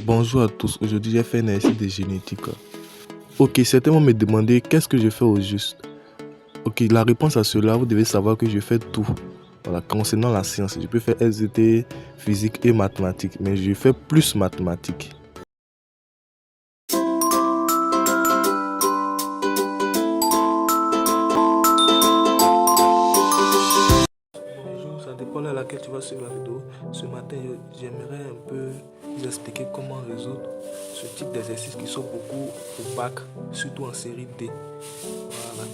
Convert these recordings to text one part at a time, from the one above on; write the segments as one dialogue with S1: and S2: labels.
S1: Bonjour à tous, aujourd'hui j'ai fait un exercice de génétique. Ok, certains vont me demander qu'est-ce que je fais au juste. Ok, la réponse à cela, vous devez savoir que je fais tout. Voilà, concernant la science, je peux faire SVT, physique et mathématiques, mais je fais plus mathématiques. Bonjour, ça dépend de laquelle tu vas suivre la vidéo. Ce matin, j'aimerais un peu vous expliquer comment résoudre ce type d'exercice qui sort beaucoup au bac, surtout en série D. Voilà.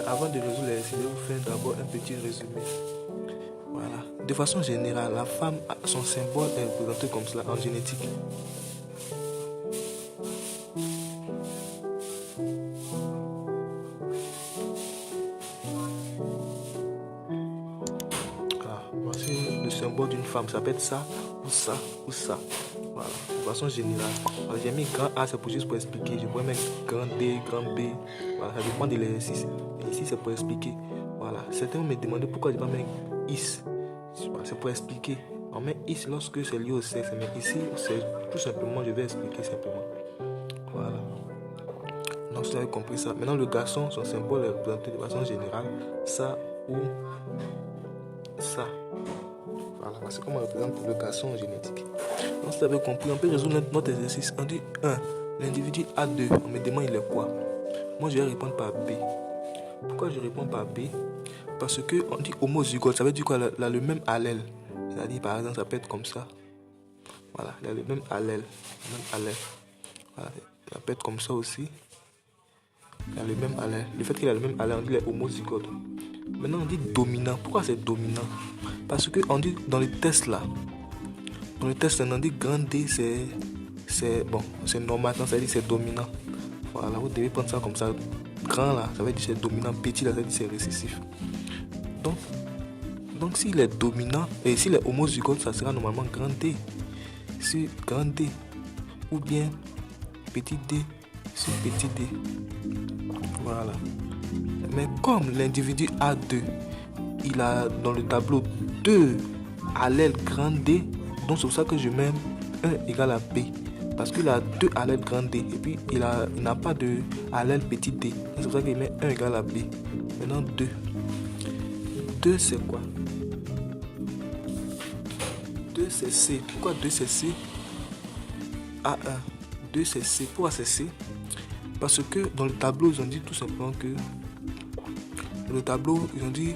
S1: Avant de résoudre l'exercice, je vais vous faire d'abord un petit résumé. Voilà. De façon générale, la femme, son symbole est représenté comme cela en génétique. Voici le symbole d'une femme, ça peut être ça ou ça ou ça. Voilà, de façon générale. J'ai mis grand A, c'est pour juste pour expliquer. Je pourrais mettre grand D, grand B. Voilà, ça dépend de l'exercice. Et ici, c'est pour expliquer. Voilà, certains me demandaient pourquoi je ne vais pas mettre is. C'est pour expliquer. On met is lorsque c'est lié au sexe. Mais ici, c'est tout simplement, je vais expliquer simplement. Voilà. Donc, vous avez compris ça. Maintenant, le garçon, son symbole est représenté de façon générale. Ça ou ça. Voilà, c'est comme on représente le garçon en génétique. Donc, si vous avez compris, on peut résoudre notre exercice. On dit 1. L'individu A2. On me demande il est quoi. Moi, je vais répondre par B. Pourquoi je réponds par B? Parce que on dit homozygote. Ça veut dire quoi? Il a le même allèle. C'est-à-dire, par exemple, ça peut être comme ça. Voilà, il a le même allèle. Voilà, ça peut être comme ça aussi. Il a le même allèle. Le fait qu'il a le même allèle, on dit qu'il est homozygote. Maintenant, on dit dominant. Pourquoi c'est dominant? Parce que on dit dans le test là, on dit grand D, c'est bon, c'est normal, ça veut dire c'est dominant. Voilà, vous devez prendre ça comme ça. Grand là, ça veut dire c'est dominant. Petit là, ça veut dire c'est récessif. Donc s'il est dominant et s'il est homozygote, ça sera normalement grand D. C'est grand D ou bien petit D, c'est petit D. Voilà. Mais comme l'individu A2, il a dans le tableau 2 allèles grand D, donc c'est pour ça que je mets 1 égale à B. Parce qu'il a 2 allèles grand D et puis il n'a pas de allèle petit D. C'est pour ça qu'il met 1 égale à B. Maintenant 2. 2 c'est quoi? 2 c'est C. Pourquoi 2 c'est C? A1. 2 c'est C. Pourquoi c'est C? Parce que dans le tableau, ils ont dit tout simplement que dans le tableau, ils ont dit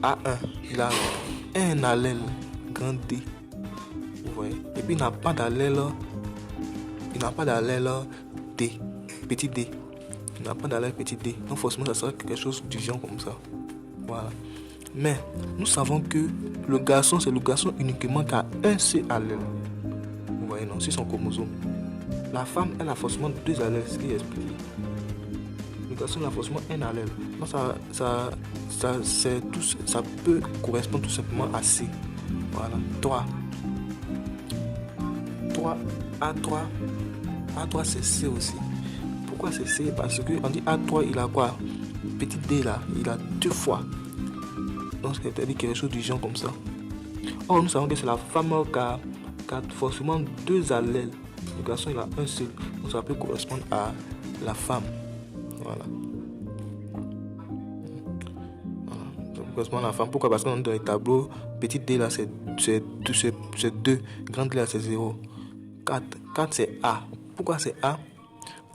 S1: A1, il a un allèle grand D. Vous voyez? Et puis il n'a pas d'allèle D, petit D. Il n'a pas d'allèle petit D. Donc forcément, ça sera quelque chose du genre comme ça. Voilà. Mais nous savons que le garçon, c'est le garçon uniquement qui a un seul allèle. Vous voyez, non? C'est son chromosome. La femme, elle a forcément 2 allèles, ce qui explique. Le garçon a forcément un allèle. Donc ça peut correspondre tout simplement à C. Voilà. 3. A3 c'est C aussi. Pourquoi c'est C? Parce qu'on dit A3, il a quoi? Petit D là, il a 2 fois. Donc c'est-à-dire quelque chose du genre comme ça. Or nous savons que c'est la femme qui a forcément 2 allèles. Le garçon il a un seul. Donc ça peut correspondre à la femme. Voilà. Ça peut correspondre à la femme. Pourquoi? Parce qu'on est dans les tableaux. Petit D là c'est 2. Grand D là c'est 0. 4 c'est A. Pourquoi c'est A?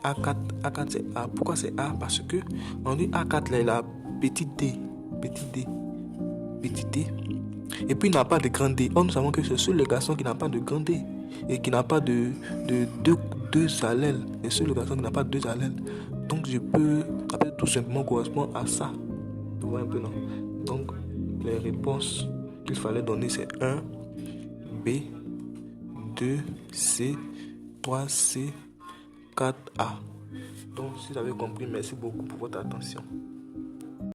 S1: A4 c'est A. Pourquoi c'est A? Parce que on dit A4 là il a petit D. Et puis il n'a pas de grand D. Or nous savons que c'est seul le garçon qui n'a pas de grand D. Et qui n'a pas de 2 allèles. C'est seul le garçon qui n'a pas de 2 allèles. Donc je peux tout simplement correspondre à ça. Vous voyez un peu, non? Donc les réponses qu'il fallait donner c'est 1 B, 2 C, 3 C, 4 A. Donc si vous avez compris, merci beaucoup pour votre attention.